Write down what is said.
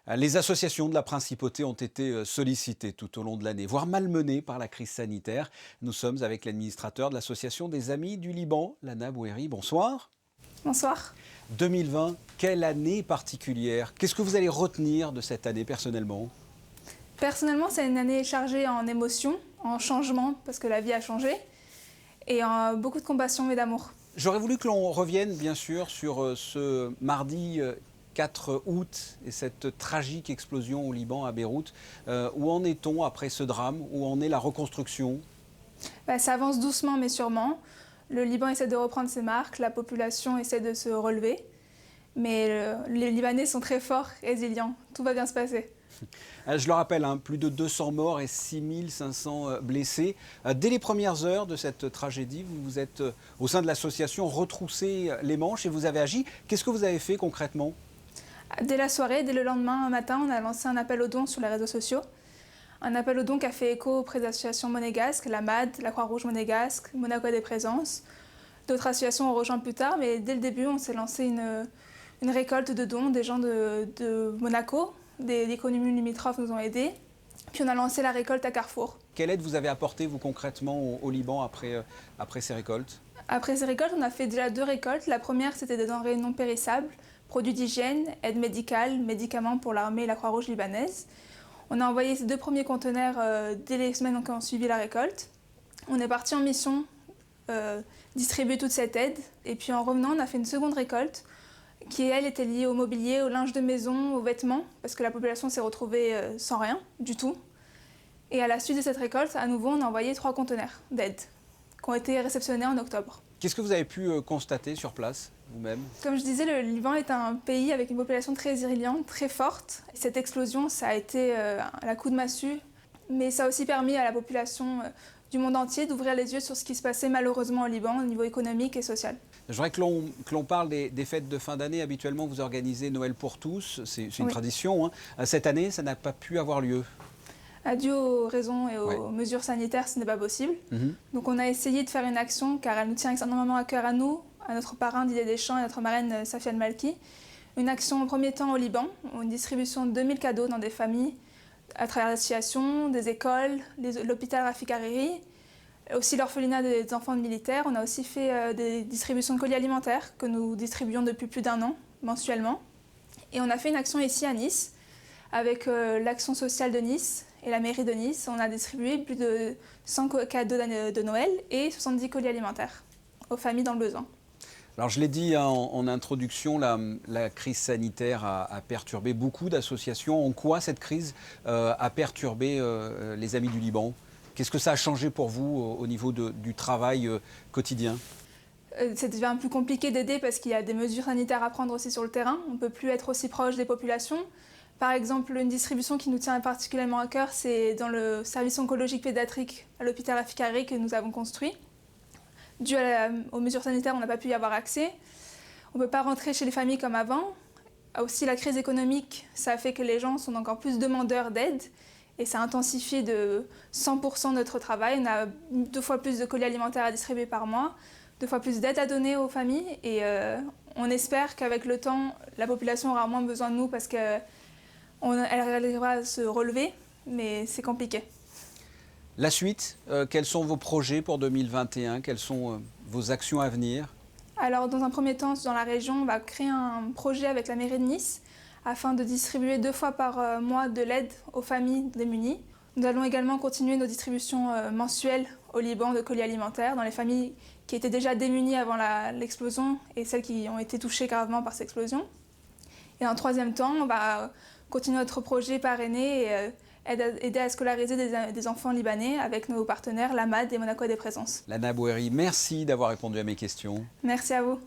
Les associations de la principauté ont été sollicitées tout au long de l'année, voire malmenées par la crise sanitaire. Nous sommes avec l'administrateur de l'association des Amis du Liban, Lana Bouheri. Bonsoir. Bonsoir. 2020, quelle année particulière. Qu'est-ce que vous allez retenir de cette année personnellement? Personnellement, c'est une année chargée en émotions, en changements, parce que la vie a changé, et en beaucoup de compassion et d'amour. J'aurais voulu que l'on revienne bien sûr sur ce mardi 4 août et cette tragique explosion au Liban, à Beyrouth. Où en est-on après ce drame? Où en est la reconstruction? Ça avance doucement mais sûrement. Le Liban essaie de reprendre ses marques, la population essaie de se relever, mais les Libanais sont très forts, résilients. Tout va bien se passer. Je le rappelle, plus de 200 morts et 6500 blessés. Dès les premières heures de cette tragédie, vous vous êtes, au sein de l'association, retroussé les manches et vous avez agi. Qu'est-ce que vous avez fait concrètement? Dès la soirée, dès le lendemain matin, on a lancé un appel aux dons sur les réseaux sociaux. Un appel aux dons qui a fait écho auprès des associations monégasques, la MAD, la Croix-Rouge monégasque, Monaco des Présences. D'autres associations ont rejoint plus tard, mais dès le début, on s'est lancé une récolte de dons. Des gens de Monaco, des communes limitrophes nous ont aidés. Puis on a lancé la récolte à Carrefour. Quelle aide vous avez apporté, vous, concrètement, au Liban après ces récoltes? Après ces récoltes, on a fait déjà 2 récoltes. La première, c'était des denrées non périssables, produits d'hygiène, aide médicale, médicaments pour l'armée et la Croix-Rouge libanaise. On a envoyé ces 2 premiers conteneurs dès les semaines qui ont suivi la récolte. On est parti en mission distribuer toute cette aide. Et puis en revenant, on a fait une seconde récolte qui, elle, était liée au mobilier, au linge de maison, aux vêtements, parce que la population s'est retrouvée sans rien du tout. Et à la suite de cette récolte, à nouveau, on a envoyé 3 conteneurs d'aide qui ont été réceptionnés en octobre. Qu'est-ce que vous avez pu constater sur place, vous-même? Comme je disais, le Liban est un pays avec une population très résiliente, très forte. Cette explosion, ça a été un coup de massue, mais ça a aussi permis à la population du monde entier d'ouvrir les yeux sur ce qui se passait malheureusement au Liban au niveau économique et social. Je voudrais que l'on parle des fêtes de fin d'année. Habituellement, vous organisez Noël pour tous, c'est une tradition. Cette année, ça n'a pas pu avoir lieu. Dû aux raisons et aux mesures sanitaires, ce n'est pas possible. Donc on a essayé de faire une action, car elle nous tient extrêmement à cœur à nous, à notre parrain Didier Deschamps et à notre marraine Safiane Malki. Une action en premier temps au Liban, une distribution de 2000 cadeaux dans des familles, à travers l'association, des écoles, l'hôpital Rafik Hariri, aussi l'orphelinat des enfants de militaires. On a aussi fait des distributions de colis alimentaires que nous distribuons depuis plus d'1 an, mensuellement. Et on a fait une action ici à Nice, avec l'action sociale de Nice et la mairie de Nice. On a distribué plus de 100 cadeaux de Noël et 70 colis alimentaires aux familles dans le besoin. Alors je l'ai dit en introduction, la crise sanitaire a perturbé beaucoup d'associations. En quoi cette crise a perturbé les Amis du Liban? Qu'est-ce que ça a changé pour vous au niveau du travail quotidien? Ça devient plus compliqué d'aider parce qu'il y a des mesures sanitaires à prendre aussi sur le terrain. On ne peut plus être aussi proche des populations. Par exemple, une distribution qui nous tient particulièrement à cœur, c'est dans le service oncologique pédiatrique à l'hôpital Rafik Hariri que nous avons construit. Dû aux mesures sanitaires, on n'a pas pu y avoir accès. On ne peut pas rentrer chez les familles comme avant. Aussi, la crise économique, ça a fait que les gens sont encore plus demandeurs d'aide. Et ça a intensifié de 100% notre travail. On a 2 fois plus de colis alimentaires à distribuer par mois, 2 fois plus d'aide à donner aux familles. Et on espère qu'avec le temps, la population aura moins besoin de nous parce qu'elle arrivera à se relever, mais c'est compliqué. La suite, quels sont vos projets pour 2021? Quelles sont vos actions à venir? Alors, dans un premier temps, dans la région, on va créer un projet avec la mairie de Nice afin de distribuer 2 fois par mois de l'aide aux familles démunies. Nous allons également continuer nos distributions mensuelles au Liban de colis alimentaires dans les familles qui étaient déjà démunies avant l'explosion et celles qui ont été touchées gravement par cette explosion. Et en troisième temps, on va continuer notre projet parrainé et aider à scolariser des enfants libanais avec nos partenaires, la MAD et Monaco des Présences. Lana Bouheri, merci d'avoir répondu à mes questions. Merci à vous.